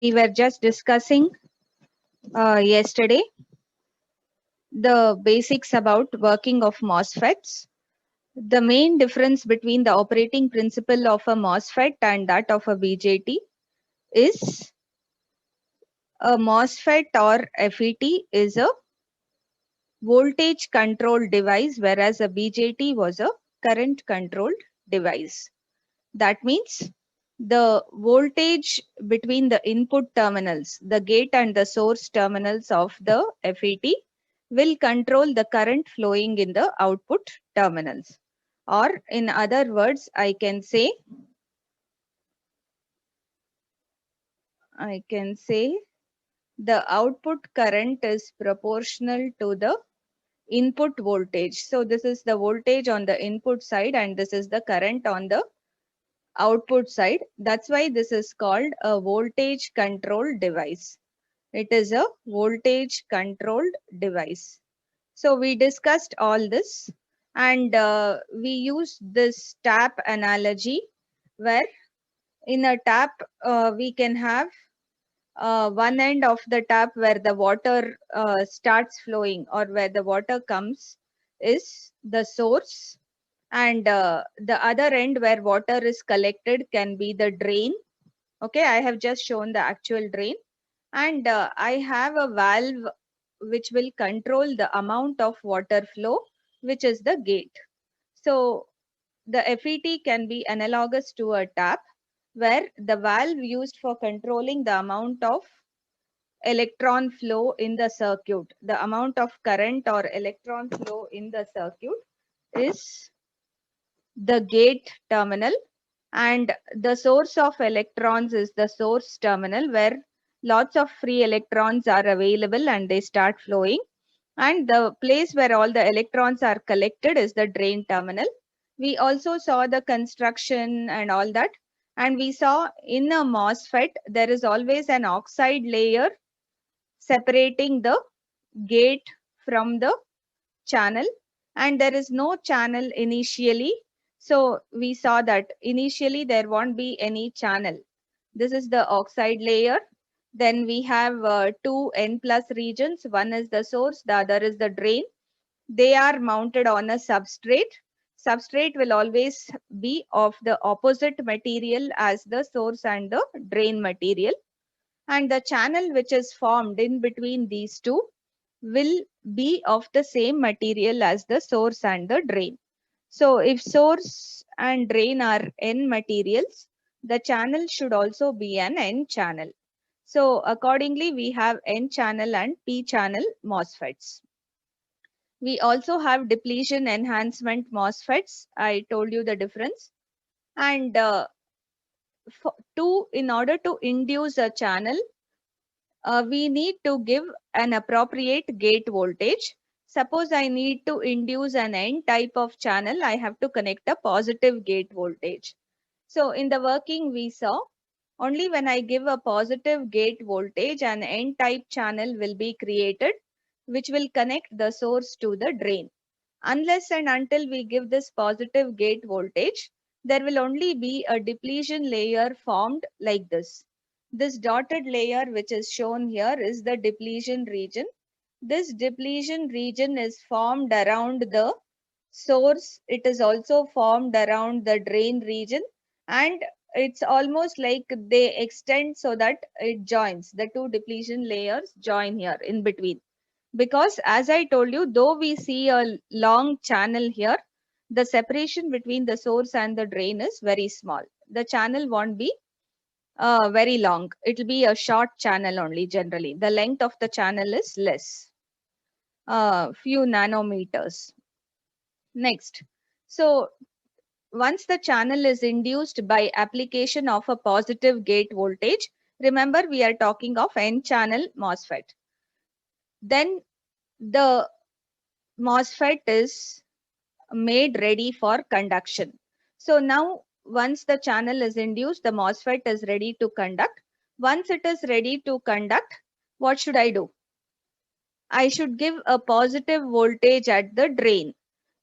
We were just discussing yesterday the basics about working of MOSFETs. The main difference between the operating principle of a MOSFET and that of a BJT is a MOSFET or FET is a voltage controlled device, whereas a BJT was a current controlled device. That means the voltage between the input terminals, the gate and the source terminals of the FET will control the current flowing in the output terminals. Or in other words, I can say the output current is proportional to the input voltage. So this is the voltage on the input side and this is the current on the output side. That's why this is called a voltage controlled device. It is a voltage controlled device. So we discussed all this and we used this tap analogy where in a tap we can have one end of the tap where the water starts flowing or where the water comes is the source, and the other end where water is collected can be the drain. Okay, I have just shown the actual drain, and I have a valve which will control the amount of water flow, which is the gate. So the FET can be analogous to a tap where the valve used for controlling the amount of electron flow in the circuit, the amount of current or electron flow in the circuit is the gate terminal, and the source of electrons is the source terminal where lots of free electrons are available and they start flowing, and the place where all the electrons are collected is the drain terminal. We also saw the construction and all that, and we saw in a MOSFET there is always an oxide layer separating the gate from the channel, and there is no channel initially. So we saw that initially there won't be any channel. This is the oxide layer. Then we have two N plus regions. One is the source, the other is the drain. They are mounted on a substrate. Substrate will always be of the opposite material as the source and the drain material. And the channel which is formed in between these two will be of the same material as the source and the drain. So if source and drain are N materials, the channel should also be an N channel. So accordingly, we have N channel and P channel MOSFETs. We also have depletion enhancement MOSFETs. I told you the difference. And in order to induce a channel, we need to give an appropriate gate voltage. Suppose I need to induce an N type of channel, I have to connect a positive gate voltage. So in the working we saw, only when I give a positive gate voltage, an N type channel will be created, which will connect the source to the drain. Unless and until we give this positive gate voltage, there will only be a depletion layer formed like this. This dotted layer which is shown here is the depletion region. This depletion region is formed around the source. It is also formed around the drain region, and it's almost like they extend so that it joins. The two depletion layers join here in between. Because as I told you, though we see a long channel here, the separation between the source and the drain is very small. The channel won't be very long. It will be a short channel only generally. The length of the channel is less, few nanometers. Next, so once the channel is induced by application of a positive gate voltage, remember we are talking of N-channel MOSFET. Then the MOSFET is made ready for conduction. So now once the channel is induced, the MOSFET is ready to conduct. Once it is ready to conduct, what should I do? I should give a positive voltage at the drain.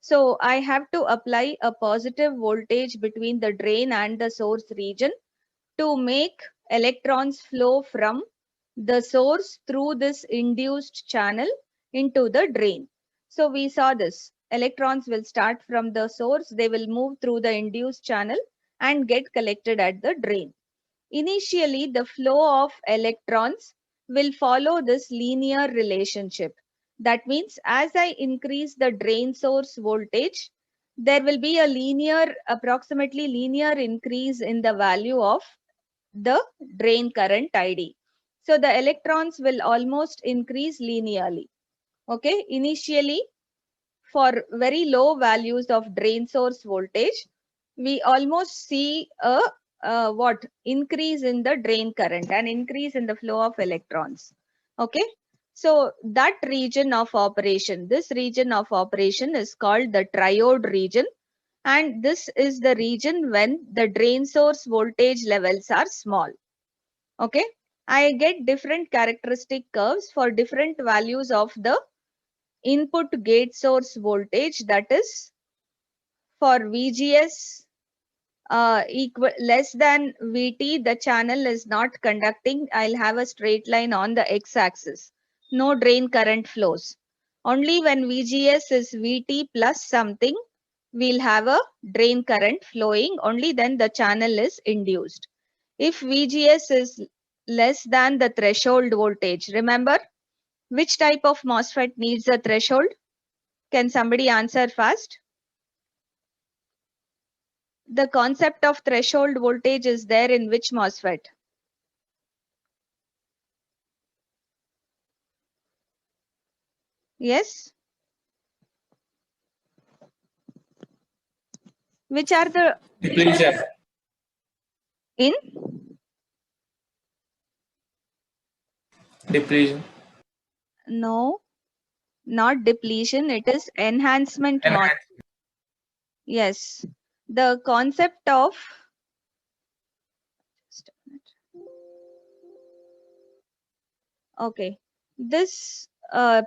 So I have to apply a positive voltage between the drain and the source region to make electrons flow from the source through this induced channel into the drain. So we saw this. Electrons will start from the source, they will move through the induced channel and get collected at the drain. Initially, the flow of electrons will follow this linear relationship. That means as I increase the drain source voltage, there will be a approximately linear increase in the value of the drain current ID. So the electrons will almost increase linearly. Okay, initially for very low values of drain source voltage, we almost see a increase in the drain current, an increase in the flow of electrons. Okay, so that region of operation, this region of operation is called the triode region, and this is the region when the drain source voltage levels are small. Okay, I get different characteristic curves for different values of the input gate source voltage, that is for VGS less than VT, the channel is not conducting. I'll have a straight line on the x-axis. No drain current flows. Only when VGS is VT plus something, we'll have a drain current flowing. Only then the channel is induced. If VGS is less than the threshold voltage, remember which type of MOSFET needs a threshold? Can somebody answer fast? The concept of threshold voltage is there in which MOSFET? Yes? Which are the Depletion. in? Depletion. No, not depletion. It is enhancement MOSFET. Yes. The concept of okay. This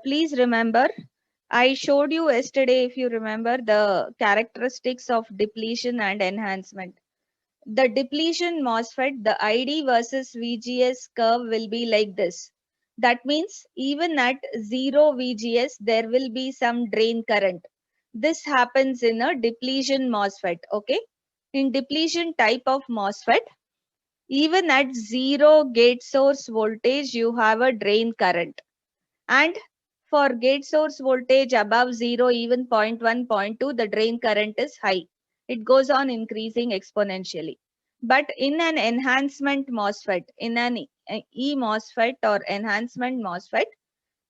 please remember, I showed you yesterday, if you remember, the characteristics of depletion and enhancement. The depletion MOSFET, the ID versus VGS curve will be like this. That means even at 0 VGS, there will be some drain current. This happens in a depletion MOSFET, okay? In depletion type of MOSFET, even at 0 gate source voltage, you have a drain current. And for gate source voltage above 0, even 0.1, 0.2, the drain current is high. It goes on increasing exponentially. But in an enhancement MOSFET, in an E-MOSFET or enhancement MOSFET,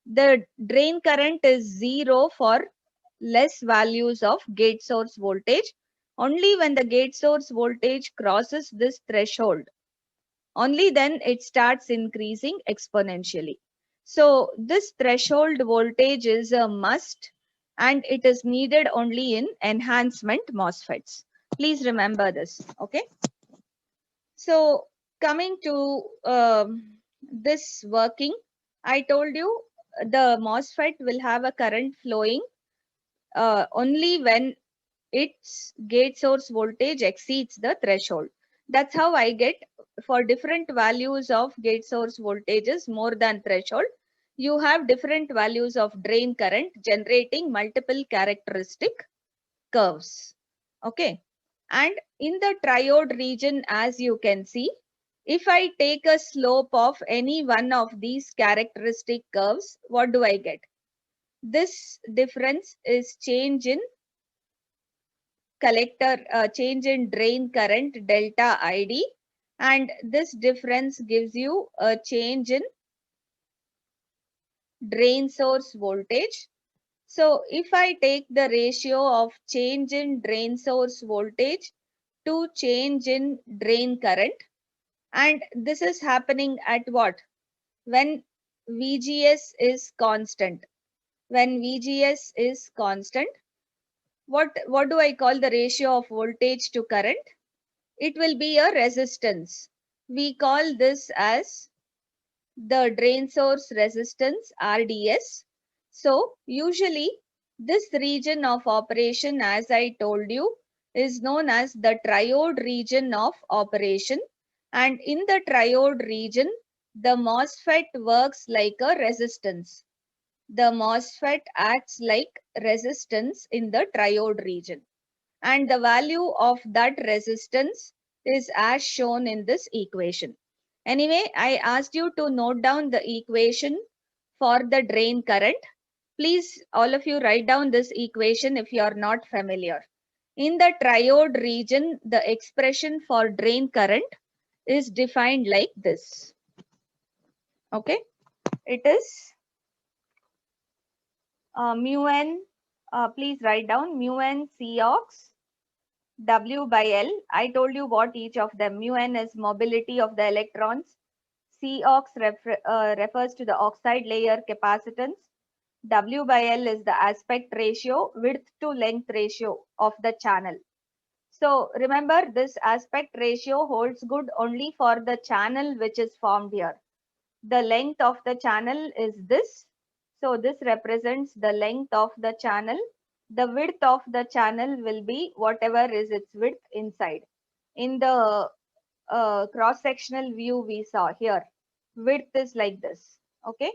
the drain current is 0 for less values of gate source voltage. Only when the gate source voltage crosses this threshold, only then it starts increasing exponentially. So this threshold voltage is a must and it is needed only in enhancement MOSFETs. Please remember this, okay? So coming to this working, I told you the MOSFET will have a current flowing only when its gate source voltage exceeds the threshold. That's how I get for different values of gate source voltages more than threshold. You have different values of drain current generating multiple characteristic curves. Okay. And in the triode region, as you can see, if I take a slope of any one of these characteristic curves, what do I get? This difference is change in collector, change in drain current delta ID, and this difference gives you a change in drain source voltage. So if I take the ratio of change in drain source voltage to change in drain current, and this is happening at what? When VGS is constant. When VGS is constant, what do I call the ratio of voltage to current? It will be a resistance. We call this as the drain source resistance, RDS. So usually this region of operation, as I told you, is known as the triode region of operation. And in the triode region, the MOSFET works like a resistance. The MOSFET acts like resistance in the triode region. And the value of that resistance is as shown in this equation. Anyway, I asked you to note down the equation for the drain current. Please, all of you write down this equation if you are not familiar. In the triode region, the expression for drain current is defined like this. Okay, it is mu n, please write down mu n Cox W by L. I told you what each of them. Mu n is mobility of the electrons. Cox refers to the oxide layer capacitance. W by L is the aspect ratio, width to length ratio of the channel. So remember, this aspect ratio holds good only for the channel which is formed here. The length of the channel is this. So this represents the length of the channel. The width of the channel will be whatever is its width inside. In the cross-sectional view we saw here, width is like this. Okay.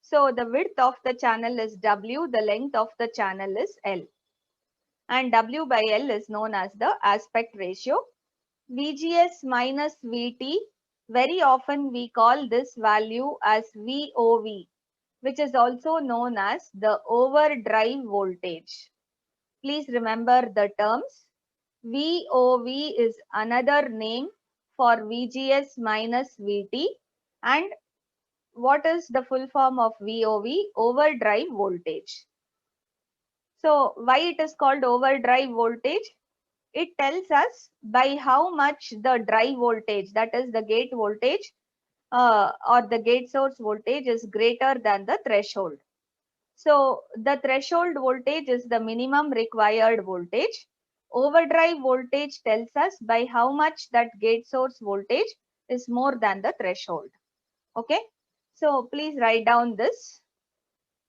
So the width of the channel is W, the length of the channel is L. And W by L is known as the aspect ratio. VGS minus VT, very often we call this value as VOV, which is also known as the overdrive voltage. Please remember the terms. VOV is another name for VGS minus VT. And what is the full form of VOV? Overdrive voltage. So why it is called overdrive voltage? It tells us by how much the drive voltage, that is the gate voltage or the gate source voltage, is greater than the threshold. So the threshold voltage is the minimum required voltage. Overdrive voltage tells us by how much that gate source voltage is more than the threshold. Okay. So please write down this.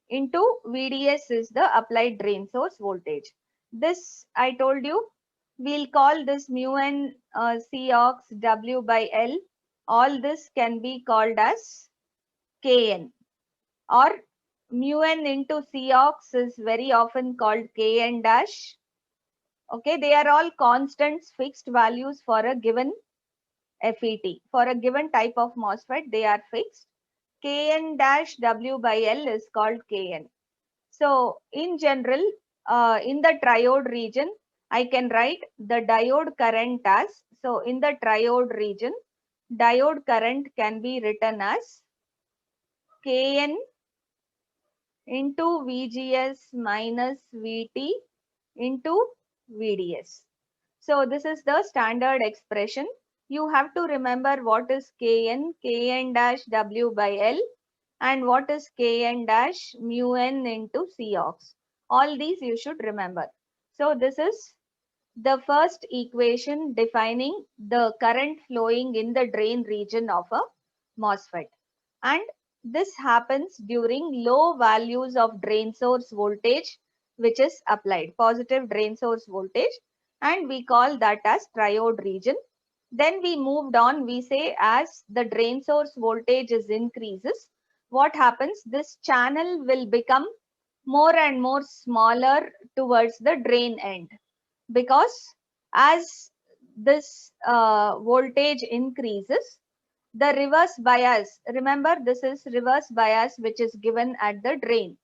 Into VDS is the applied drain source voltage. This I told you, we'll call this mu n Cox W by L. All this can be called as Kn, or mu n into Cox is very often called Kn dash. Okay, they are all constants, fixed values for a given FET. For a given type of MOSFET, they are fixed. Kn dash W by L is called Kn. So in general, in the triode region, I can write the diode current as, so in the triode region, diode current can be written as Kn into VGS minus VT into VDS. So this is the standard expression. You have to remember what is Kn dash W by L, and what is Kn dash mu n into Cox. All these you should remember. So this is the first equation defining the current flowing in the drain region of a MOSFET. And this happens during low values of drain source voltage, which is applied, positive drain source voltage, and we call that as triode region. Then we moved on, we say as the drain source voltage is increases, what happens? This channel will become more and more smaller towards the drain end, because as this voltage increases, the reverse bias, remember this is reverse bias which is given at the drain.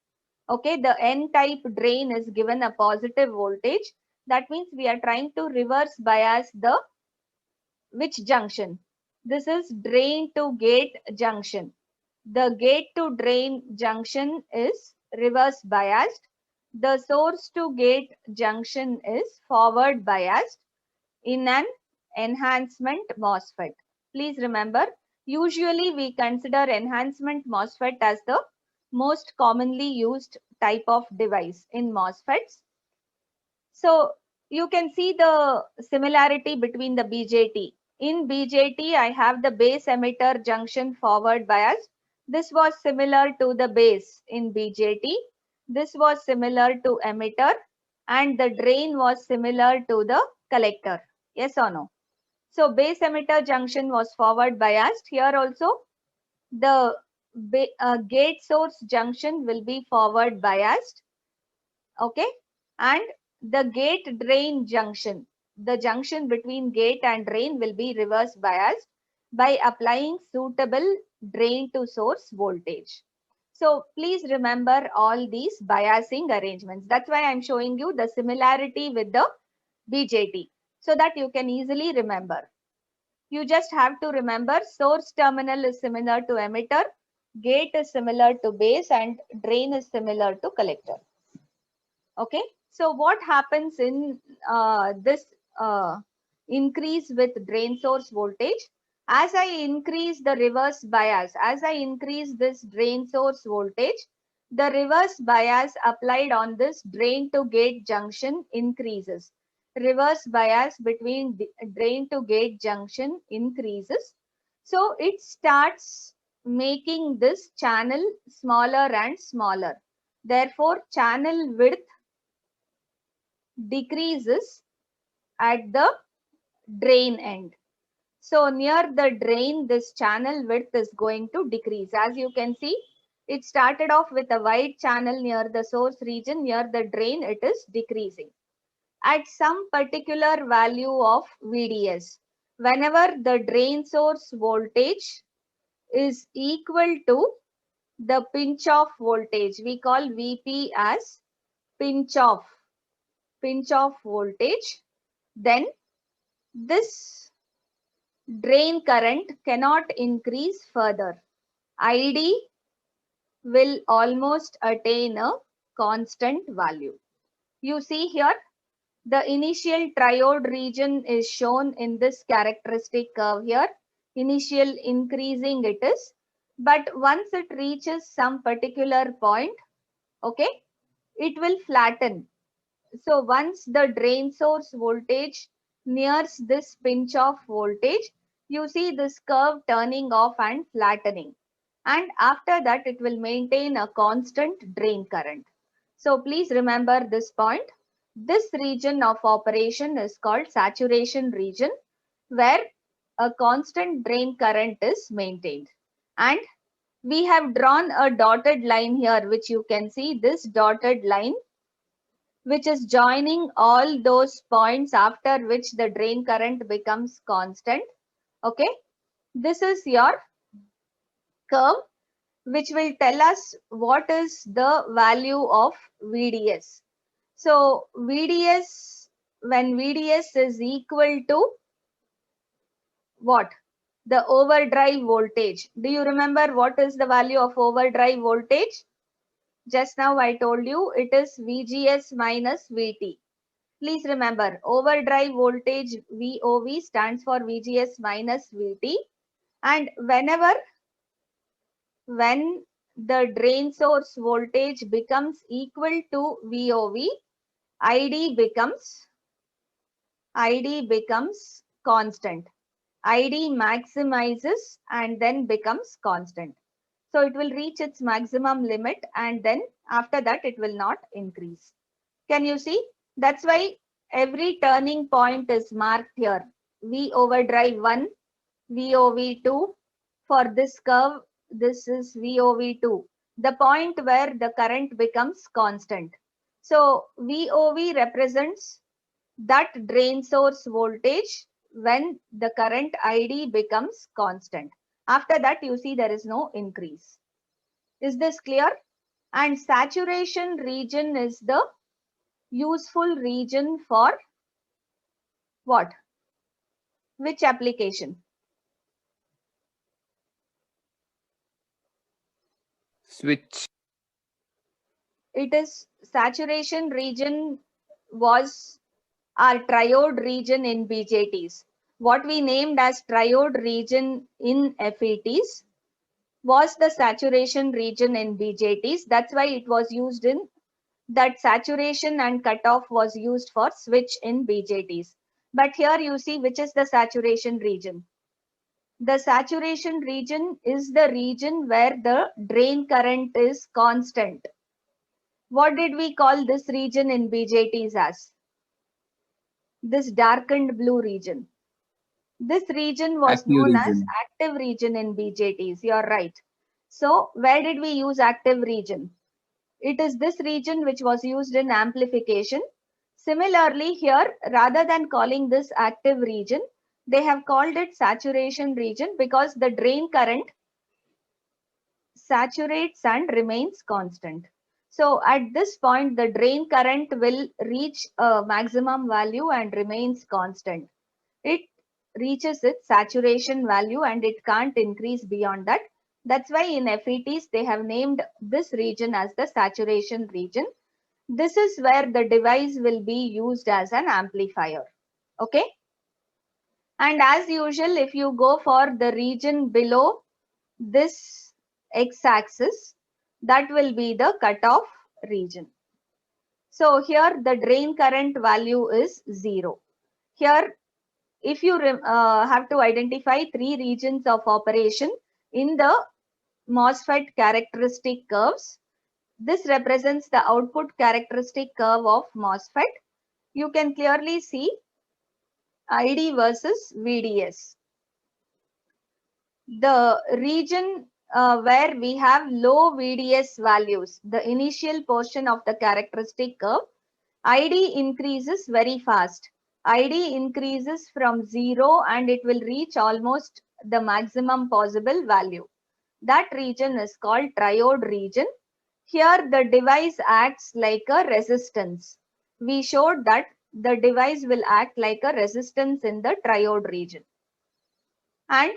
Okay, the N-type drain is given a positive voltage. That means we are trying to reverse bias the which junction? This is drain to gate junction. The gate to drain junction is reverse biased. The source to gate junction is forward biased in an enhancement MOSFET. Please remember, usually we consider enhancement MOSFET as the most commonly used type of device in MOSFETs. So you can see the similarity between the BJT. In BJT, I have the base emitter junction forward bias. This was similar to the base in BJT. This was similar to emitter, and the drain was similar to the collector. Yes or no? So base emitter junction was forward biased. Here also the gate source junction will be forward biased. Okay. And the gate drain junction, the junction between gate and drain will be reverse biased by applying suitable drain to source voltage. So please remember all these biasing arrangements. That's why I'm showing you the similarity with the BJT so that you can easily remember. You just have to remember source terminal is similar to emitter, gate is similar to base, and drain is similar to collector. Okay, so what happens in this increase with drain source voltage? As I increase the reverse bias, as I increase this drain source voltage, the reverse bias applied on this drain to gate junction increases. Reverse bias between drain to gate junction increases. So it starts making this channel smaller and smaller. Therefore, channel width decreases at the drain end. So near the drain, this channel width is going to decrease. As you can see, it started off with a wide channel near the source region. Near the drain, it is decreasing. At some particular value of VDS, whenever the drain source voltage is equal to the pinch off voltage, we call VP as pinch off voltage, then this drain current cannot increase further. ID will almost attain a constant value. You see here, the initial triode region is shown in this characteristic curve here. Initial increasing it is, but once it reaches some particular point, okay, it will flatten. So once the drain source voltage nears this pinch off voltage, you see this curve turning off and flattening. And after that, it will maintain a constant drain current. So please remember this point. This region of operation is called saturation region, where a constant drain current is maintained. And we have drawn a dotted line here, which you can see this dotted line, which is joining all those points after which the drain current becomes constant. Okay, this is your curve which will tell us what is the value of VDS. So VDS, when VDS is equal to what? The overdrive voltage. Do you remember what is the value of overdrive voltage? Just now I told you it is VGS minus VT. Please remember, overdrive voltage VOV stands for VGS minus VT. And when the drain source voltage becomes equal to VOV, ID becomes constant. ID maximizes and then becomes constant. So it will reach its maximum limit and then after that it will not increase. Can you see? That's why every turning point is marked here. V overdrive 1, VOV2. For this curve, this is VOV2. The point where the current becomes constant. So VOV represents that drain source voltage when the current ID becomes constant. After that, you see there is no increase. Is this clear? And saturation region is the useful region for what? Which application? Switch. It is saturation region was our triode region in BJTs. What we named as triode region in FETs was the saturation region in BJTs. That's why it was used in that saturation and cutoff was used for switch in BJTs. But here you see which is the saturation region. The saturation region is the region where the drain current is constant. What did we call this region in BJTs as? This darkened blue region. This region was Active known as region. active region in BJTs. You're right. So where did we use active region? It is this region which was used in amplification. Similarly, here, rather than calling this active region, they have called it saturation region because the drain current saturates and remains constant. So at this point, the drain current will reach a maximum value and remains constant. It reaches its saturation value and it can't increase beyond that. That's why in FETs, they have named this region as the saturation region. This is where the device will be used as an amplifier. Okay. And as usual, if you go for the region below this x-axis, that will be the cutoff region. So here the drain current value is 0. Here, if you have to identify 3 regions of operation in the MOSFET characteristic curves, this represents the output characteristic curve of MOSFET. You can clearly see ID versus VDS. The region where we have low VDS values, the initial portion of the characteristic curve, ID increases very fast. ID increases from 0 and it will reach almost the maximum possible value. That region is called triode region. Here the device acts like a resistance. We showed that the device will act like a resistance in the triode region. And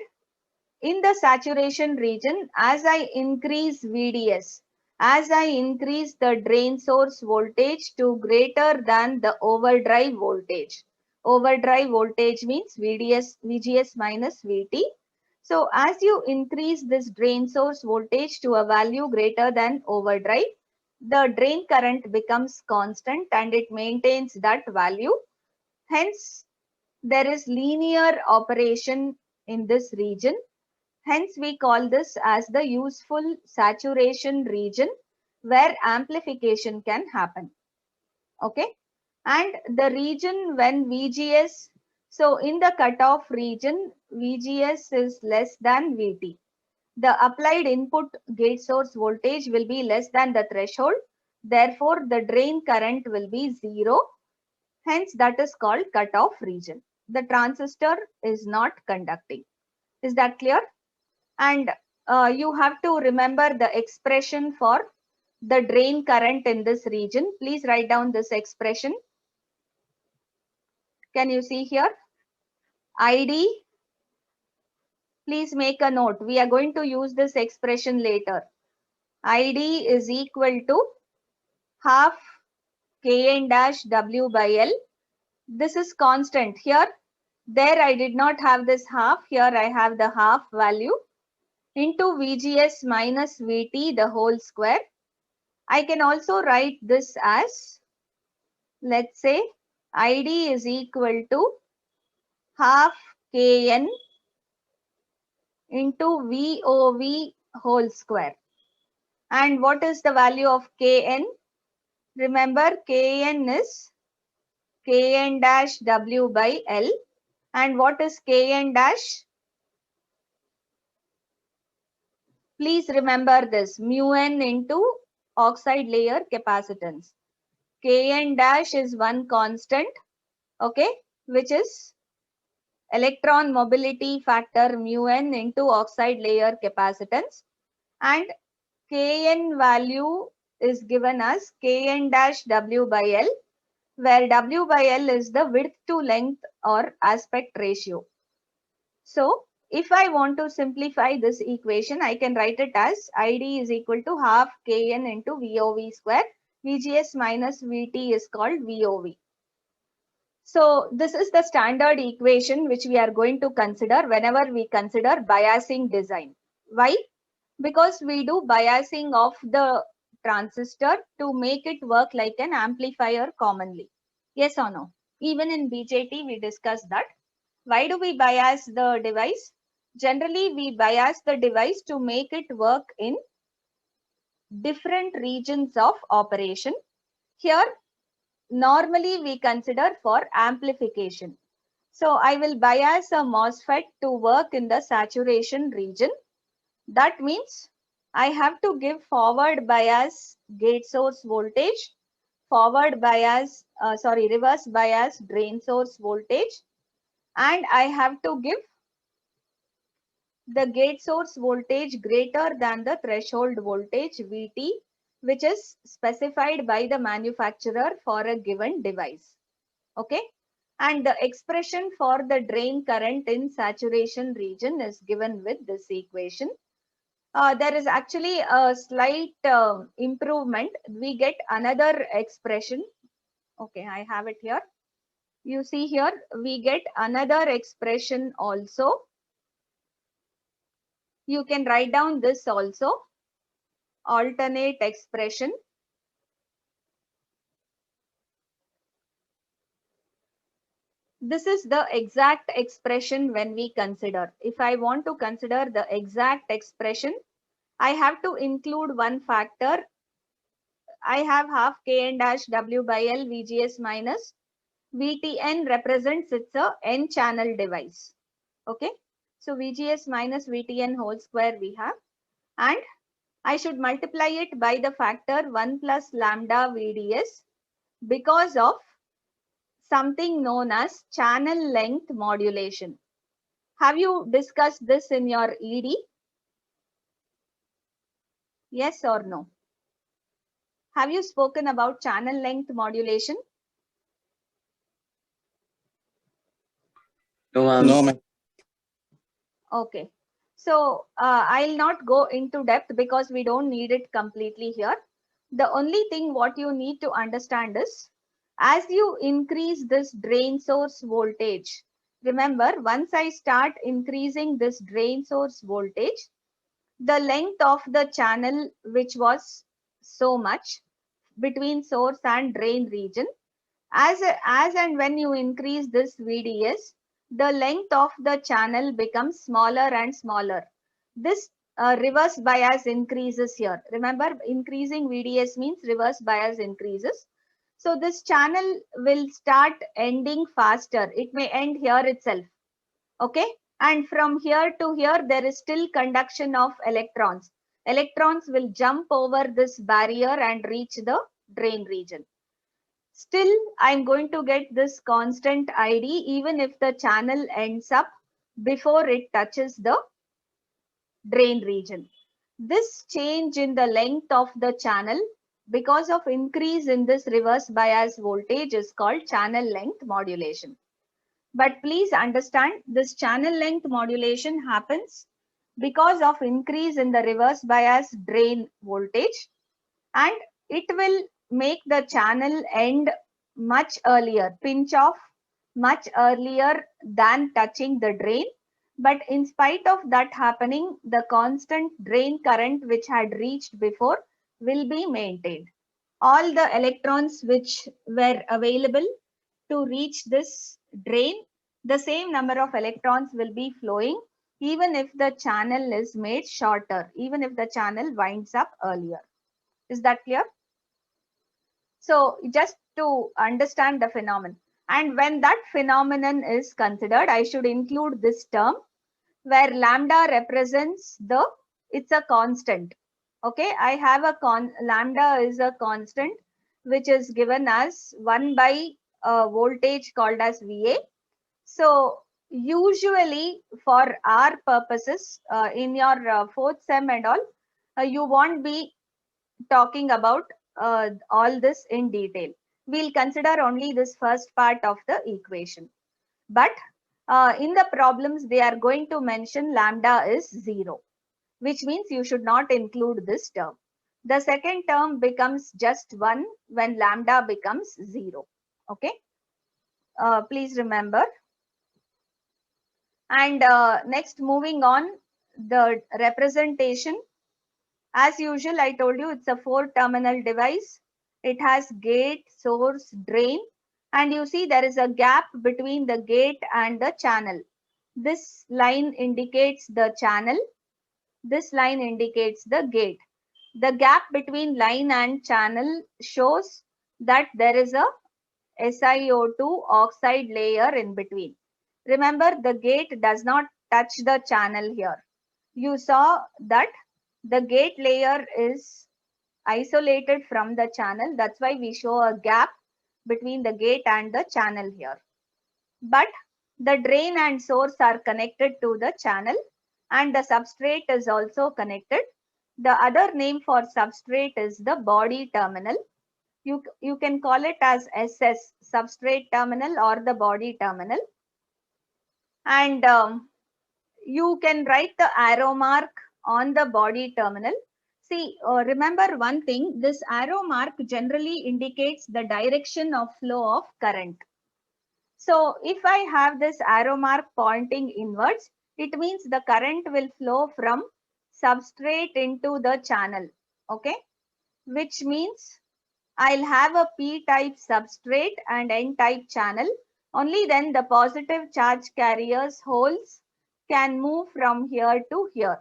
in the saturation region, as I increase VDS, as I increase the drain source voltage to greater than the overdrive voltage. Overdrive voltage means VGS minus VT. So as you increase this drain source voltage to a value greater than overdrive, the drain current becomes constant and it maintains that value. Hence, there is linear operation in this region. Hence, we call this as the useful saturation region where amplification can happen. Okay. And the region when VGS, so in the cutoff region, VGS is less than VT. The applied input gate source voltage will be less than the threshold. Therefore, the drain current will be 0. Hence, that is called cutoff region. The transistor is not conducting. Is that clear? And you have to remember the expression for the drain current in this region. Please write down this expression. Can you see here? ID. Please make a note. We are going to use this expression later. ID is equal to half Kn dash W by L. This is constant here. There I did not have this half. Here I have the half value into VGS minus VT the whole square. I can also write this as, let's say, ID is equal to half Kn into VOV whole square. And what is the value of Kn? Remember, Kn is Kn dash W by L. And what is Kn dash? Please remember this, mu n into oxide layer capacitance. Kn dash is one constant, okay, which is electron mobility factor mu n into oxide layer capacitance, and Kn value is given as Kn dash W by L, where W by L is the width to length or aspect ratio. So if I want to simplify this equation, I can write it as ID is equal to half Kn into VOV square. VGS minus VT is called VOV. So this is the standard equation which we are going to consider whenever we consider biasing design. Why? Because we do biasing of the transistor to make it work like an amplifier commonly. Yes or no? Even in BJT we discussed that. Why do we bias the device? Generally we bias the device to make it work in different regions of operation. Here normally we consider for amplification. So I will bias a MOSFET to work in the saturation region. That means I have to give forward bias gate source voltage, reverse bias drain source voltage, and I have to give the gate source voltage greater than the threshold voltage VT, which is specified by the manufacturer for a given device. Okay. And the expression for the drain current in saturation region is given with this equation. There is actually a slight improvement. We get another expression. Okay, I have it here. You see here, we get another expression also. You can write down this also, alternate expression. This is the exact expression when we consider. If I want to consider the exact expression, I have to include one factor. I have half Kn dash W by L VGS minus VTN represents it's a N channel device. Okay. So VGS minus VTN whole square we have, and I should multiply it by the factor 1 plus lambda VDS because of something known as channel length modulation. Have you discussed this in your ED? Yes or no? Have you spoken about channel length modulation? No, ma'am. No, ma'am. Okay. So I'll not go into depth because we don't need it completely here. The only thing what you need to understand is, as you increase this drain source voltage, remember, once I start increasing this drain source voltage, the length of the channel, which was so much between source and drain region, as and when you increase this VDS, the length of the channel becomes smaller and smaller. This reverse bias increases here. Remember, increasing VDS means reverse bias increases. So this channel will start ending faster. It may end here itself. Okay. And from here to here, there is still conduction of electrons. Electrons will jump over this barrier and reach the drain region. Still, I'm going to get this constant ID even if the channel ends up before it touches the drain region. This change in the length of the channel because of increase in this reverse bias voltage is called channel length modulation. But please understand, this channel length modulation happens because of increase in the reverse bias drain voltage, and it will make the channel end much earlier, pinch off much earlier than touching the drain. But in spite of that happening, the constant drain current which had reached before will be maintained. All the electrons which were available to reach this drain, the same number of electrons will be flowing even if the channel is made shorter, even if the channel winds up earlier. Is that clear? So just to understand the phenomenon, and when that phenomenon is considered, I should include this term where lambda represents the, it's a constant. Okay, I have a lambda is a constant which is given as 1 by a voltage called as VA. So usually for our purposes in your fourth sem and all, you won't be talking about all this in detail. We'll consider only this first part of the equation. But in the problems, they are going to mention lambda is 0, which means you should not include this term. The second term becomes just 1 when lambda becomes 0. Okay. Please remember. And next, moving on, the representation. As usual, I told you it's a 4-terminal device. It has gate, source, drain, and you see there is a gap between the gate and the channel. This line indicates the channel. This line indicates the gate. The gap between line and channel shows that there is a SiO2 oxide layer in between. Remember, the gate does not touch the channel here. You saw that the gate layer is isolated from the channel. That's why we show a gap between the gate and the channel here. But the drain and source are connected to the channel, and the substrate is also connected. The other name for substrate is the body terminal. You can call it as SS, substrate terminal, or the body terminal. And you can write the arrow mark on the body terminal. See, remember one thing, this arrow mark generally indicates the direction of flow of current. So if I have this arrow mark pointing inwards, it means the current will flow from substrate into the channel. Okay, which means I'll have a p-type substrate and n-type channel. Only then the positive charge carriers holes can move from here to here.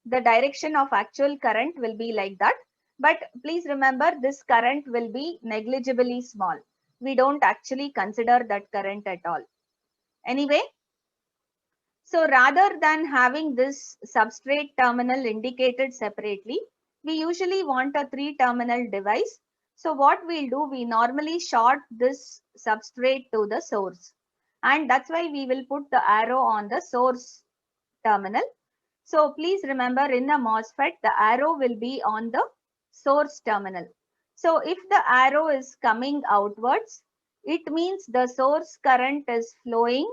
The direction of actual current will be like that. But please remember, this current will be negligibly small. We don't actually consider that current at all. Anyway, so rather than having this substrate terminal indicated separately, we usually want a 3-terminal device. So what we'll do, we normally short this substrate to the source. And that's why we will put the arrow on the source terminal. So please remember, in a MOSFET, the arrow will be on the source terminal. So if the arrow is coming outwards, it means the source current is flowing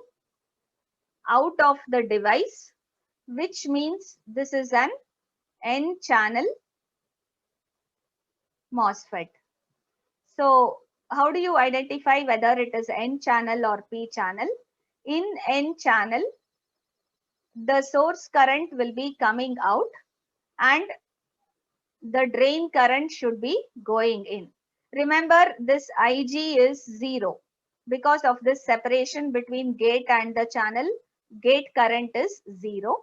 out of the device, which means this is an N-channel MOSFET. So how do you identify whether it is N-channel or P-channel? In N-channel, the source current will be coming out and the drain current should be going in. Remember, this Ig is 0. Because of this separation between gate and the channel, gate current is 0.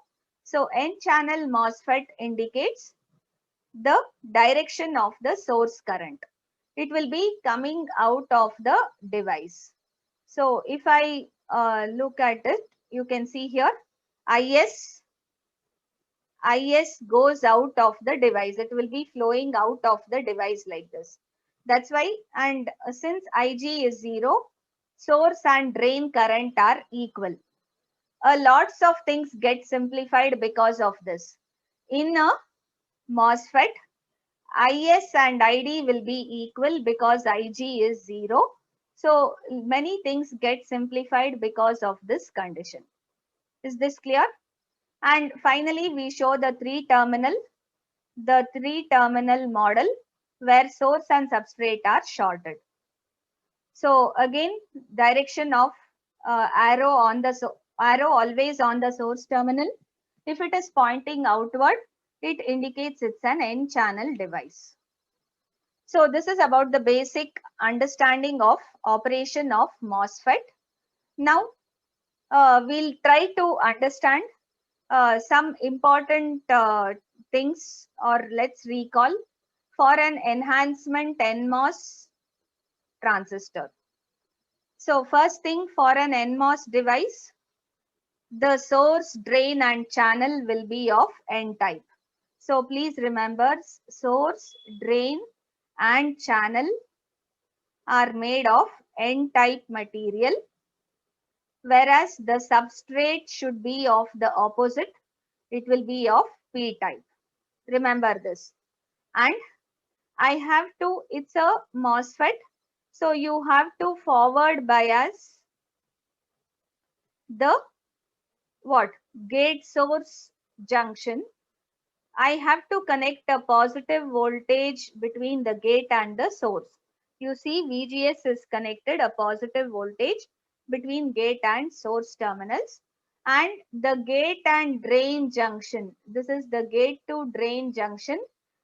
So N-channel MOSFET indicates the direction of the source current. It will be coming out of the device. So if I look at it, you can see here IS goes out of the device. It will be flowing out of the device like this. That's why, and since Ig is 0, source and drain current are equal. Lots of things get simplified because of this. In a MOSFET, Is and Id will be equal because Ig is 0. So many things get simplified because of this condition. Is this clear? And finally, we show the three-terminal model where source and substrate are shorted. So again, direction of arrow always on the source terminal. If it is pointing outward, it indicates it's an N-channel device. So this is about the basic understanding of operation of MOSFET. Now we'll try to understand some important things, or let's recall, for an enhancement NMOS transistor. So first thing, for an NMOS device, the source, drain and channel will be of N-type. So please remember, source, drain and channel are made of N-type material, whereas the substrate should be of the opposite. It will be of P-type. Remember this. And I have to, it's a MOSFET. So you have to forward bias the what? Gate source junction. I have to connect a positive voltage between the gate and the source. You see, VGS is connected a positive voltage between gate and source terminals. And the gate and drain junction, this is the gate to drain junction.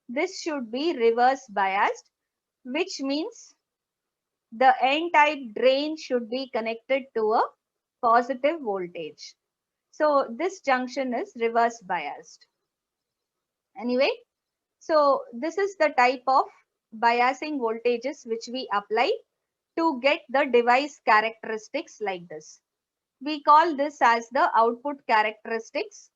This should be reverse biased, which means the N-type drain should be connected to a positive voltage. So this junction is reverse biased. Anyway, so this is the type of biasing voltages which we apply to get the device characteristics like this. We call this as the output characteristics,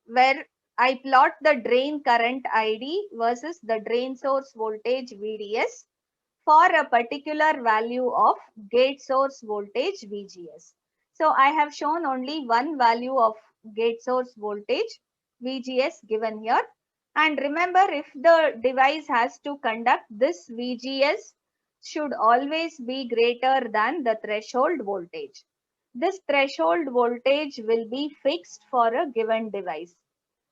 where I plot the drain current ID versus the drain source voltage VDS for a particular value of gate source voltage VGS. So I have shown only one value of gate source voltage VGS given here. And remember, if the device has to conduct, this VGS should always be greater than the threshold voltage. This threshold voltage will be fixed for a given device.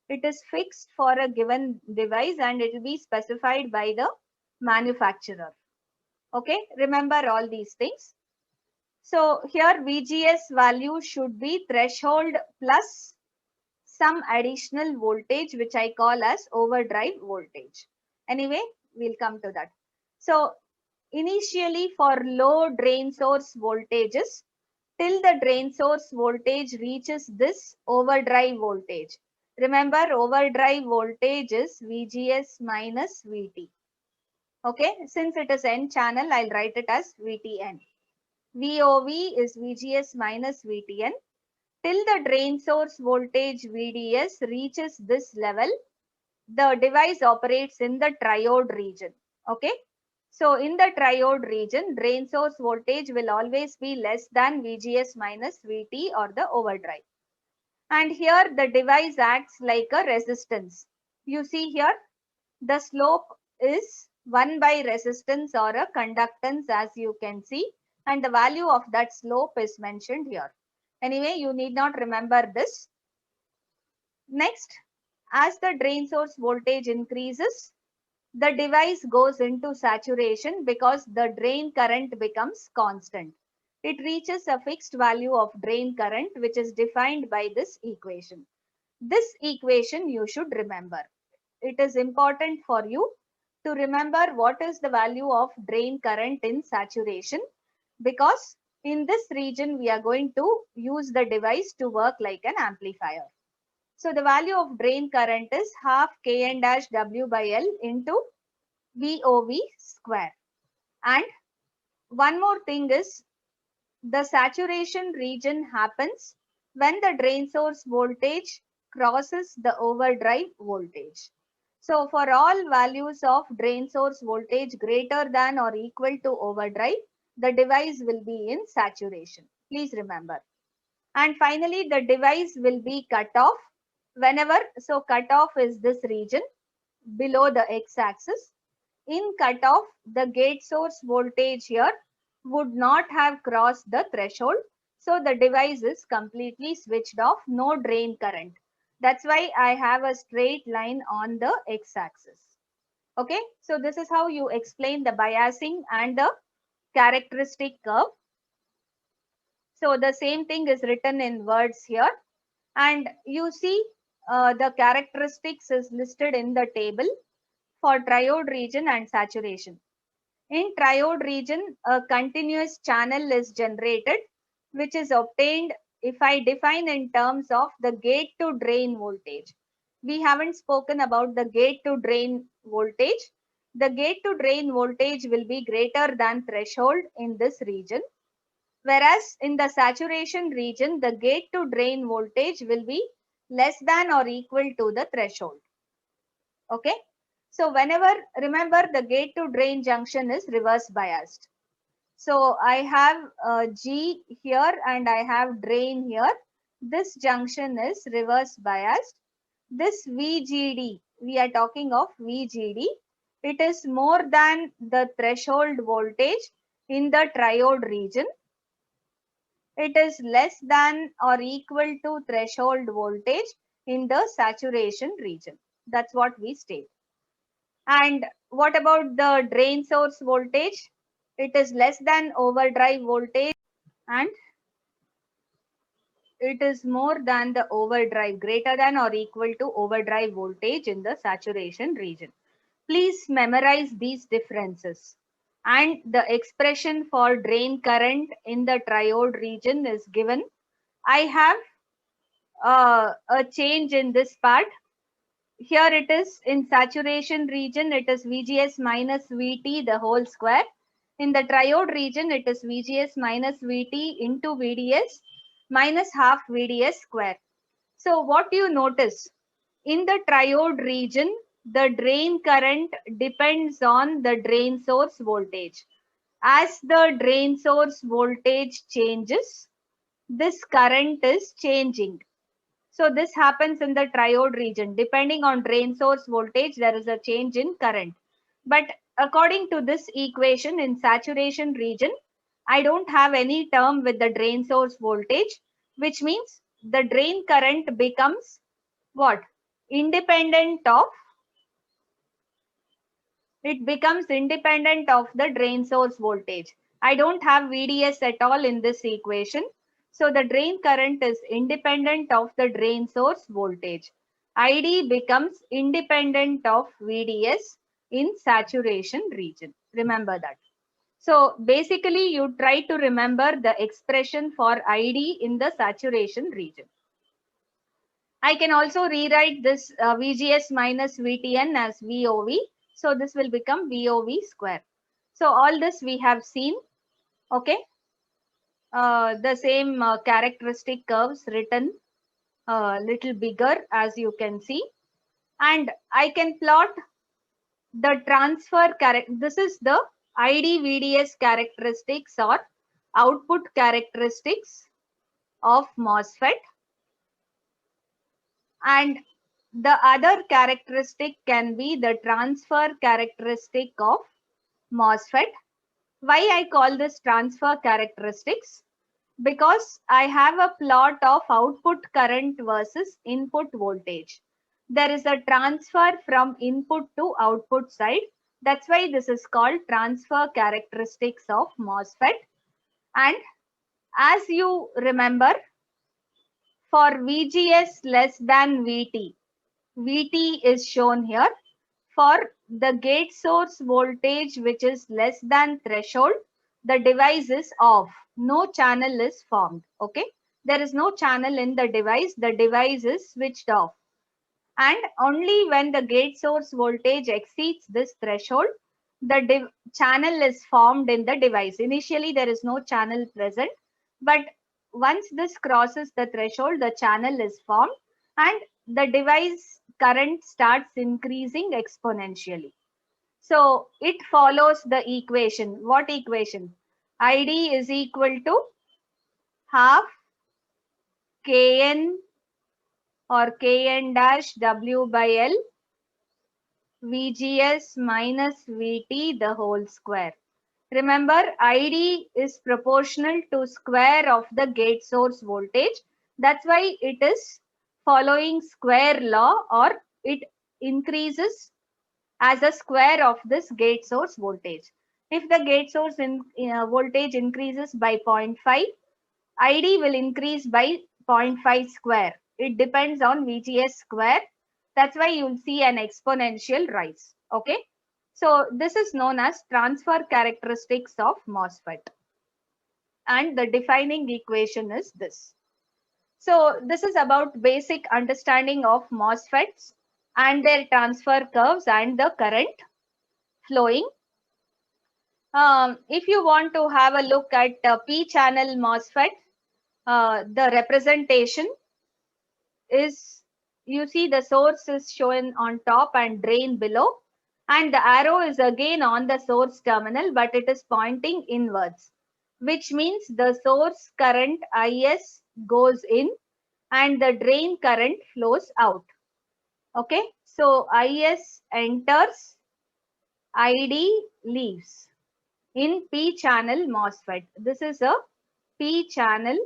It is fixed for a given device and it will be specified by the manufacturer. Okay, remember all these things. So here VGS value should be threshold plus some additional voltage, which I call as overdrive voltage. Anyway, we'll come to that. So initially for low drain source voltages, till the drain source voltage reaches this overdrive voltage. Remember, overdrive voltage is VGS minus VT. Okay, since it is N channel, I'll write it as VTN. VOV is VGS minus VTN. Till the drain source voltage VDS reaches this level, the device operates in the triode region. Okay, so in the triode region, drain source voltage will always be less than VGS minus VT or the overdrive. And here the device acts like a resistance. You see here, the slope is 1 by resistance or a conductance, as you can see, and the value of that slope is mentioned here. Anyway, you need not remember this. Next, as the drain source voltage increases, the device goes into saturation because the drain current becomes constant. It reaches a fixed value of drain current, which is defined by this equation. This equation you should remember. It is important for you to remember what is the value of drain current in saturation, because in this region we are going to use the device to work like an amplifier. So the value of drain current is half Kn dash W by L into VOV square. And one more thing is, the saturation region happens when the drain source voltage crosses the overdrive voltage. So for all values of drain source voltage greater than or equal to overdrive, the device will be in saturation. Please remember. And finally, the device will be cut off whenever, so cut off is this region below the x-axis. In cutoff, the gate source voltage here would not have crossed the threshold. So the device is completely switched off, no drain current. That's why I have a straight line on the x-axis. Okay, so this is how you explain the biasing and the characteristic curve. So the same thing is written in words here. And you see the characteristics is listed in the table for triode region and saturation. In triode region, a continuous channel is generated, which is obtained if I define in terms of the gate to drain voltage. We haven't spoken about the gate to drain voltage. The gate to drain voltage will be greater than threshold in this region. Whereas in the saturation region, the gate to drain voltage will be less than or equal to the threshold. Okay. So whenever, remember, the gate to drain junction is reverse biased. So I have G here and I have drain here. This junction is reverse biased. This VGD, we are talking of VGD. It is more than the threshold voltage in the triode region. It is less than or equal to threshold voltage in the saturation region. That's what we state. And what about the drain source voltage? It is less than overdrive voltage and it is more than the overdrive, greater than or equal to overdrive voltage in the saturation region. Please memorize these differences. And the expression for drain current in the triode region is given. I have a change in this part. Here it is in saturation region, it is VGS minus VT the whole square. In the triode region, it is VGS minus VT into VDS minus half VDS square. So what do you notice? In the triode region, the drain current depends on the drain source voltage. As the drain source voltage changes, this current is changing. So this happens in the triode region. Depending on drain source voltage, there is a change in current. But according to this equation in saturation region, I don't have any term with the drain source voltage, which means the drain current becomes what? Independent of, it becomes independent of the drain source voltage. I don't have VDS at all in this equation. So the drain current is independent of the drain source voltage. ID becomes independent of VDS in saturation region. Remember that. So basically you try to remember the expression for ID in the saturation region. I can also rewrite this VGS minus VTN as VOV. So this will become VOV square. So all this we have seen. Okay. The same characteristic curves written a little bigger, as you can see. And I can plot the transfer character. This is the ID VDS characteristics or output characteristics of MOSFET. And the other characteristic can be the transfer characteristic of MOSFET. Why I call this transfer characteristics? Because I have a plot of output current versus input voltage. There is a transfer from input to output side. That's why this is called transfer characteristics of MOSFET. And as you remember, for VGS less than VT, VT is shown here. For the gate source voltage which is less than threshold, the device is off. No channel is formed. Okay. There is no channel in the device. The device is switched off. And only when the gate source voltage exceeds this threshold, the channel is formed in the device. Initially, there is no channel present. But once this crosses the threshold, the channel is formed and the device current starts increasing exponentially. So it follows the equation. What equation? ID is equal to half Kn or Kn dash W by L VGS minus VT the whole square. Remember, ID is proportional to square of the gate source voltage. That's why it is following square law, or it increases as a square of this gate source voltage. If the gate source voltage increases by 0.5, ID will increase by 0.5 square. It depends on VGS square. That's why you will see an exponential rise. Okay. So this is known as transfer characteristics of MOSFET. And the defining equation is this. So this is about basic understanding of MOSFETs and their transfer curves and the current flowing. If you want to have a look at P-channel MOSFET, the representation is, you see the source is shown on top and drain below. And the arrow is again on the source terminal, but it is pointing inwards, which means the source current IS goes in and the drain current flows out. Okay, so IS enters, ID leaves in P-channel MOSFET. This is a P-channel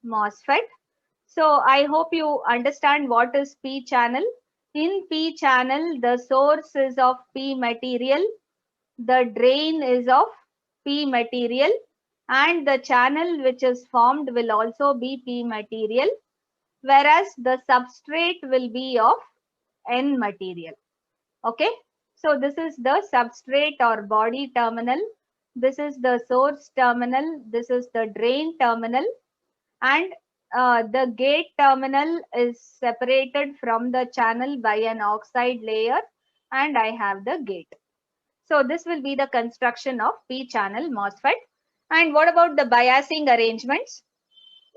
MOSFET. So I hope you understand what is P-channel. In P-channel, the source is of P material, the drain is of P material, and the channel which is formed will also be P material, whereas the substrate will be of N material. Okay, so this is the substrate or body terminal, this is the source terminal, this is the drain terminal, and the gate terminal is separated from the channel by an oxide layer, and I have the gate. So this will be the construction of P-channel MOSFET. And what about the biasing arrangements?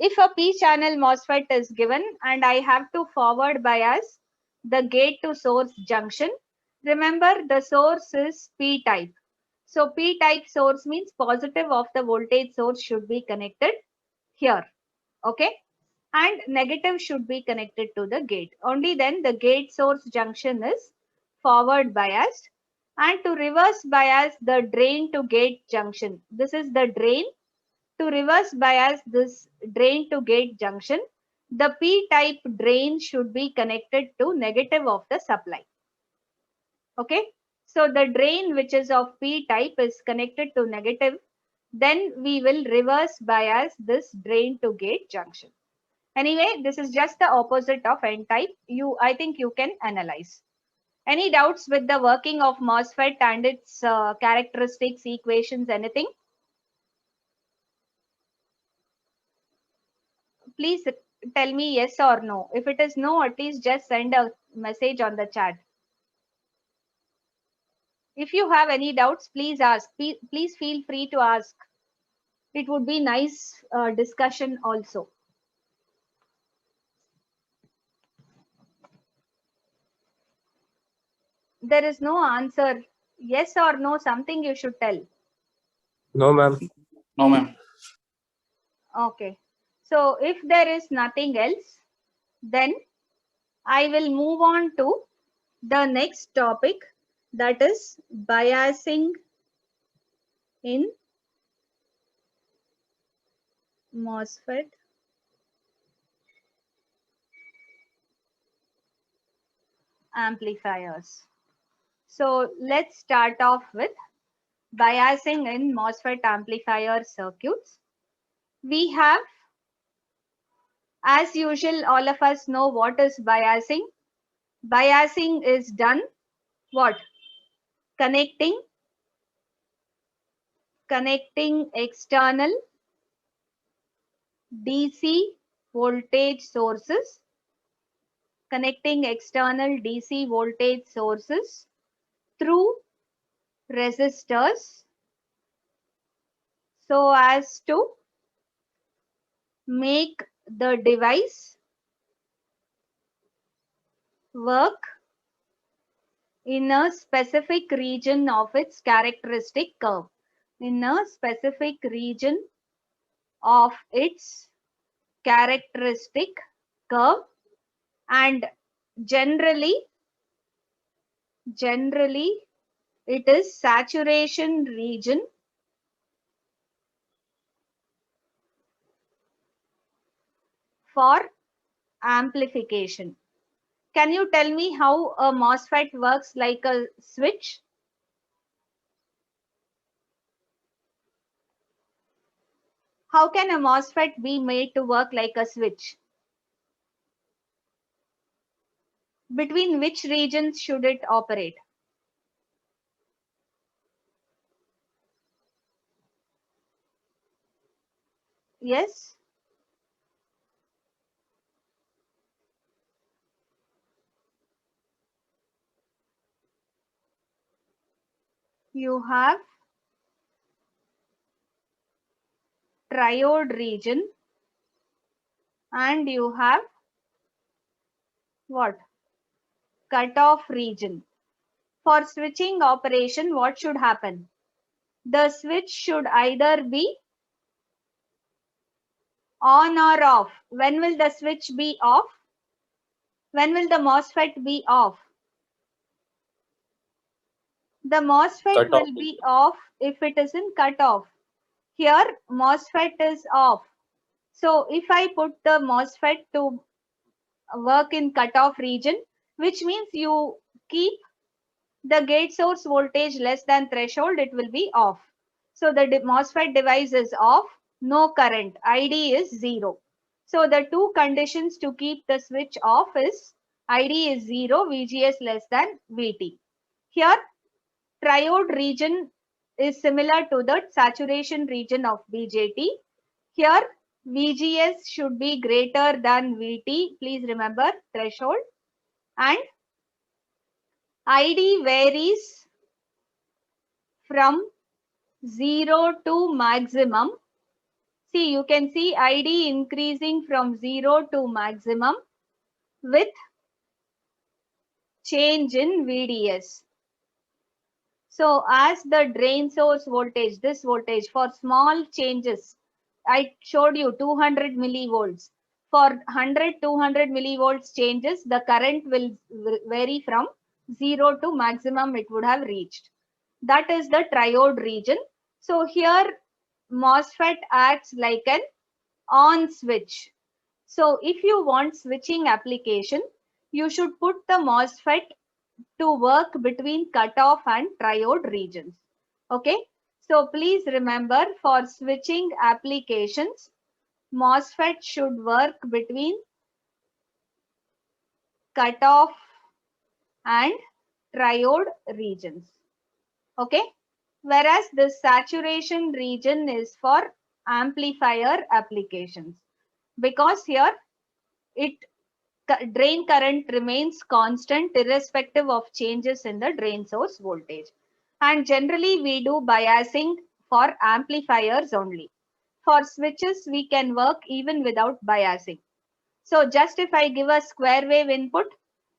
if a P channel MOSFET is given and I have to forward bias the gate to source junction, remember the source is P type. So P type source means positive of the voltage source should be connected here. Okay. And negative should be connected to the gate. Only then the gate source junction is forward biased. And to reverse bias the drain to gate junction. This is the drain. To reverse bias this drain to gate junction, the P-type drain should be connected to negative of the supply. Okay. So the drain which is of P-type is connected to negative. Then we will reverse bias this drain to gate junction. Anyway, this is just the opposite of N-type. I think you can analyze. Any doubts with the working of MOSFET and its characteristics, equations, anything? Please tell me yes or no. If it is no, at least just send a message on the chat. If you have any doubts, please ask. Please feel free to ask. It would be nice discussion also. There is no answer. Yes or no, something you should tell. No, ma'am. No, ma'am. Okay. So if there is nothing else, then I will move on to the next topic, that is biasing in MOSFET amplifiers. So let's start off with biasing in MOSFET amplifier circuits. We have, as usual, all of us know what is biasing. Biasing is done what? Connecting external DC voltage sources, connecting external DC voltage sources through resistors so as to make the device work in a specific region of its characteristic curve. In a specific region of its characteristic curve, and generally it is saturation region for amplification. Can you tell me how a MOSFET works like a switch? How can a MOSFET be made to work like a switch? Between which regions should it operate? Yes? You have triode region and you have what? Cutoff region. For switching operation, what should happen? The switch should either be on or off. When will the switch be off? When will the MOSFET be off? The MOSFET will be off if it is in cutoff. Here, MOSFET is off. So if I put the MOSFET to work in cutoff region, which means you keep the gate source voltage less than threshold, it will be off. So the MOSFET device is off, no current, ID is 0. So the two conditions to keep the switch off is ID is 0, VGS less than VT. Here, triode region is similar to the saturation region of BJT. Here, VGS should be greater than VT. Please remember threshold. And ID varies from 0 to maximum See, you can see ID increasing from 0 to maximum with change in VDS. So as the drain source voltage, this voltage for small changes, I showed you 200 millivolts. For 100, 200 millivolts changes, the current will vary from 0 to maximum it would have reached. That is the triode region. So here MOSFET acts like an on switch. So if you want switching application, you should put the MOSFET to work between cutoff and triode regions. Okay. So please remember, for switching applications, MOSFET should work between cutoff and triode regions. Okay. Whereas the saturation region is for amplifier applications, because here it drain current remains constant irrespective of changes in the drain source voltage. And generally we do biasing for amplifiers only. For switches, we can work even without biasing. So just if I give a square wave input,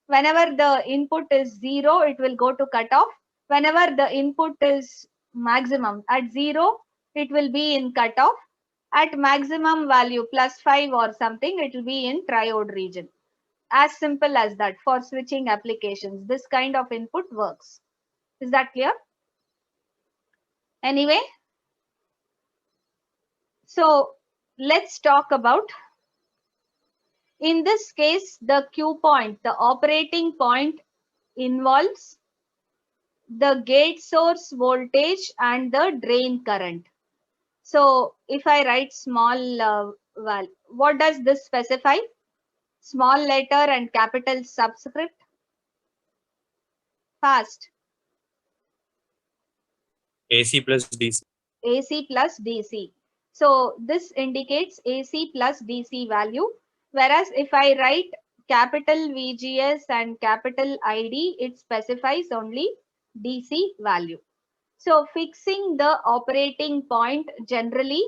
whenever the input is 0, it will go to cutoff. Whenever the input is maximum at 0, it will be in cutoff. At maximum value +5 or something, it will be in triode region. As simple as that. For switching applications, this kind of input works. Is that clear? Anyway, so let's talk about, in this case, the Q point, the operating point involves the gate source voltage and the drain current. So if I write small what does this specify? Small letter and capital subscript. Fast. AC plus DC. AC plus DC. So this indicates AC plus DC value. Whereas if I write capital VGS and capital ID, it specifies only DC value. So fixing the operating point generally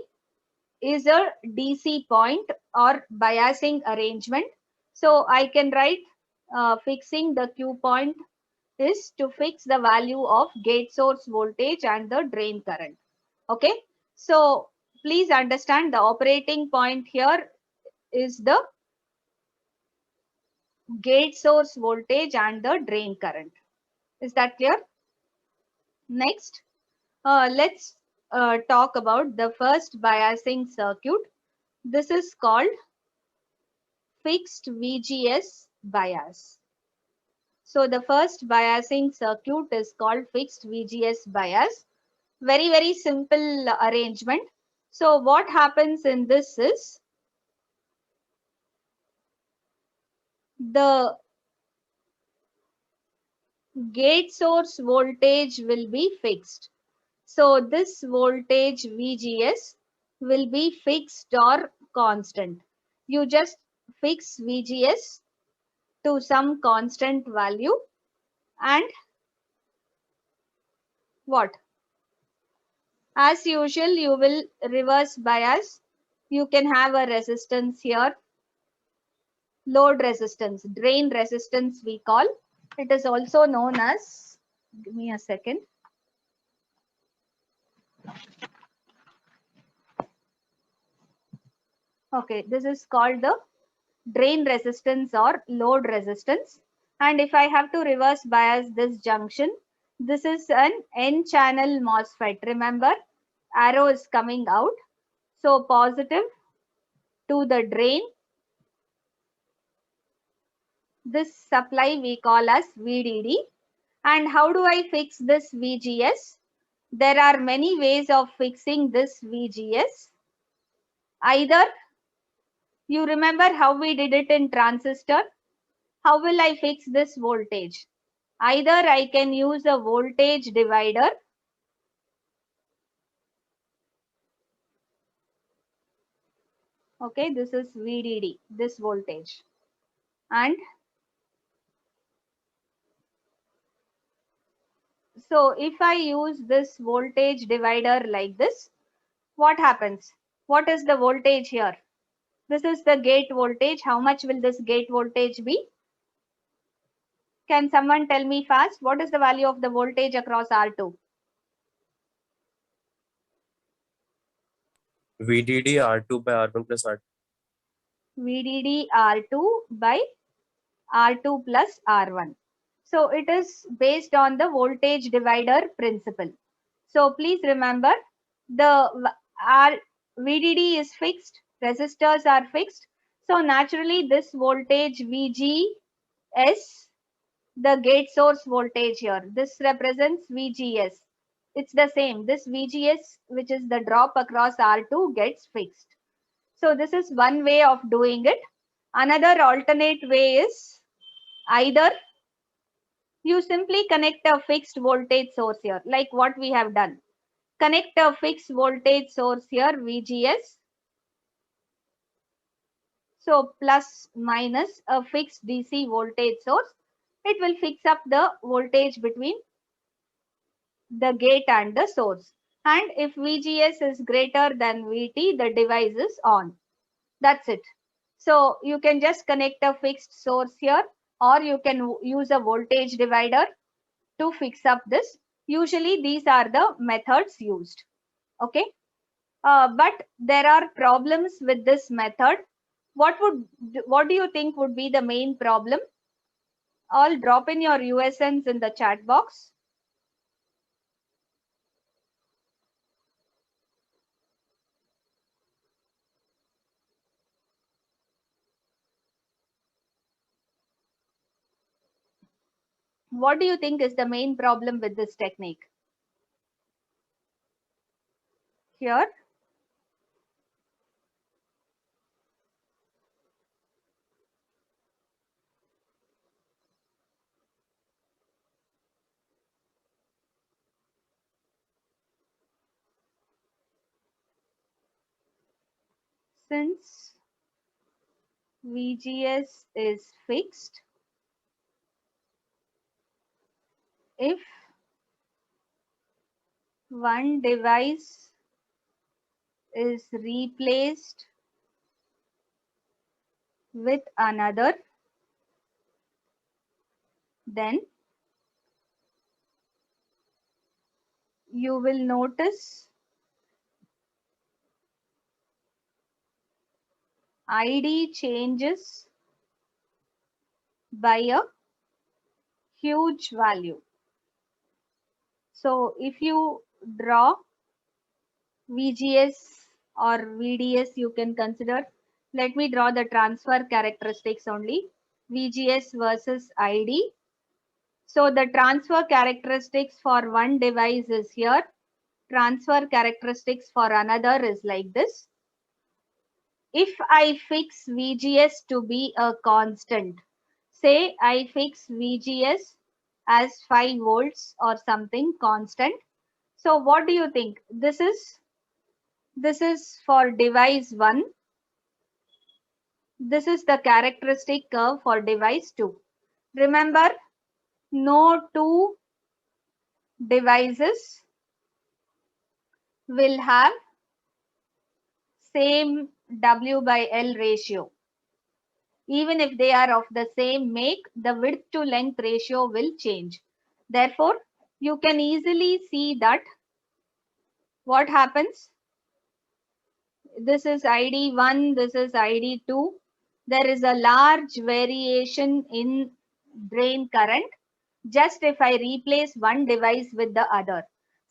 is a DC point or biasing arrangement. So I can write fixing the Q point is to fix the value of gate source voltage and the drain current. Okay. So please understand, the operating point here is the gate source voltage and the drain current. Is that clear? Next, let's talk about the first biasing circuit. This is called fixed VGS bias. So the first biasing circuit is called fixed VGS bias. Very, very simple arrangement. So what happens in this is, the gate source voltage will be fixed. So this voltage VGS will be fixed or constant. You just fix VGS to some constant value, and what? As usual, you will reverse bias. You can have a resistance here, load resistance, drain resistance we call. It is also known as, give me a second. Okay, this is called the drain resistance or load resistance. And if I have to reverse bias this junction, this is an N channel MOSFET. Remember, arrow is coming out. So positive to the drain. This supply we call as VDD. And how do I fix this VGS? There are many ways of fixing this VGS. Either, you remember how we did it in transistor? How will I fix this voltage? Either I can use a voltage divider, okay, this is VDD, this voltage, and so if I use this voltage divider like this, what happens? What is the voltage here? This is the gate voltage. How much will this gate voltage be? Can someone tell me fast? What is the value of the voltage across R2? VDD R2 by R1 plus R2. VDD R2 by R2 plus R1. So it is based on the voltage divider principle. So please remember the R VDD is fixed, resistors are fixed. So naturally this voltage VGS, the gate source voltage here, this represents VGS. It's the same. This VGS, which is the drop across R2, gets fixed. So this is one way of doing it. Another alternate way is either you simply connect a fixed voltage source here, like what we have done. Connect a fixed voltage source here, VGS. So plus minus a fixed DC voltage source. It will fix up the voltage between the gate and the source. And if VGS is greater than VT, the device is on. That's it. So you can just connect a fixed source here, or you can use a voltage divider to fix up this. Usually these are the methods used. Okay. But there are problems with this method. What do you think would be the main problem? All drop in your USNs in the chat box. What do you think is the main problem with this technique? Here, since VGS is fixed, if one device is replaced with another, then you will notice ID changes by a huge value. So if you draw VGS or VDS, you can consider. Let me draw the transfer characteristics only. VGS versus ID. So the transfer characteristics for one device is here. Transfer characteristics for another is like this. If I fix VGS to be a constant, say I fix VGS as 5 volts or something constant. So what do you think? This is for device 1. This is the characteristic curve for device 2. Remember, no two devices will have same W by L ratio. Even if they are of the same make, the width to length ratio will change. Therefore, you can easily see that what happens. This is ID1, this is ID2. There is a large variation in drain current just if I replace one device with the other.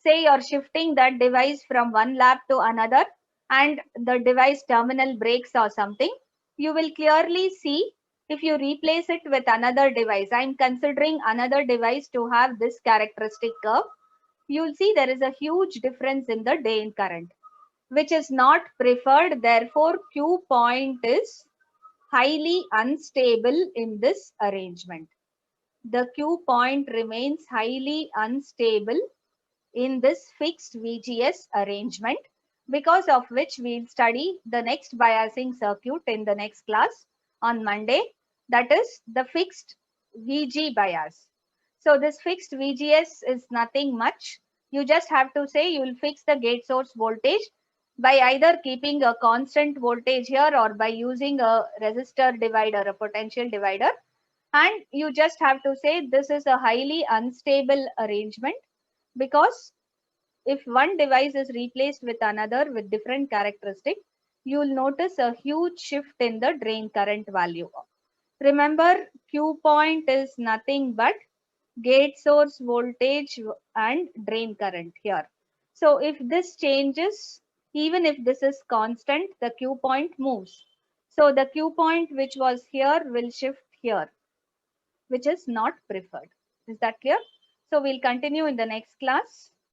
Say you're shifting that device from one lab to another and the device terminal breaks or something, you will clearly see if you replace it with another device. I'm considering another device to have this characteristic curve. You'll see there is a huge difference in the drain current, which is not preferred. Therefore, Q point is highly unstable in this arrangement. The Q point remains highly unstable in this fixed VGS arrangement, because of which we'll study the next biasing circuit in the next class on Monday, that is the fixed VG bias. So this fixed VGS is nothing much. You just have to say you will fix the gate source voltage by either keeping a constant voltage here or by using a resistor divider, a potential divider. And you just have to say this is a highly unstable arrangement, because if one device is replaced with another with different characteristic, you will notice a huge shift in the drain current value. Remember, Q point is nothing but gate source voltage and drain current here. So if this changes, even if this is constant, the Q point moves. So the Q point which was here will shift here, which is not preferred. Is that clear? So we'll continue in the next class.